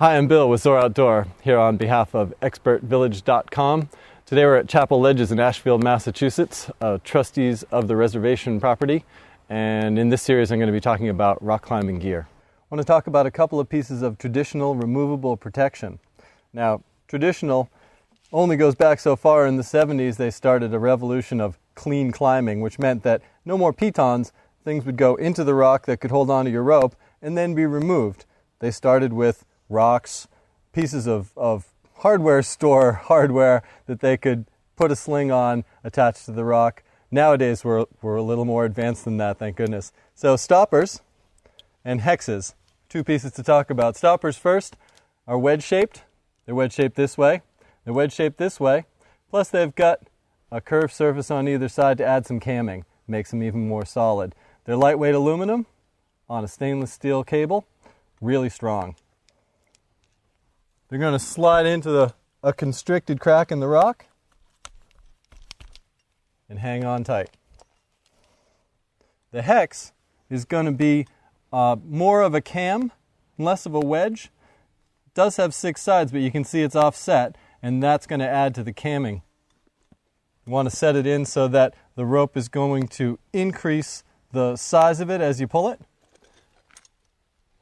Hi, I'm Bill with Zor Outdoor, here on behalf of ExpertVillage.com. Today we're at Chapel Ledges in Ashfield, Massachusetts, trustees of the reservation property, and in this series I'm going to be talking about rock climbing gear. I want to talk about a couple of pieces of traditional removable protection. Now, traditional only goes back so far. In the 70s they started a revolution of clean climbing, which meant that no more pitons. Things would go into the rock that could hold onto your rope and then be removed. They started with rocks, pieces of hardware store hardware that they could put a sling on, attached to the rock. Nowadays we're a little more advanced than that, thank goodness. So stoppers and hexes, two pieces to talk about. Stoppers first are wedge-shaped. They're wedge-shaped this way. They're wedge-shaped this way. Plus they've got a curved surface on either side to add some camming. Makes them even more solid. They're lightweight aluminum on a stainless steel cable, really strong. They're going to slide into a constricted crack in the rock and hang on tight. The hex is going to be more of a cam, less of a wedge. It does have 6 sides, but you can see it's offset, and that's going to add to the camming. You want to set it in so that the rope is going to increase the size of it as you pull it.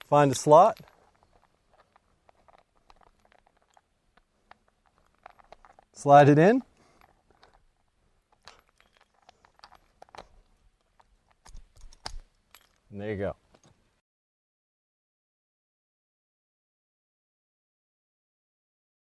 Find a slot. Slide it in. And there you go.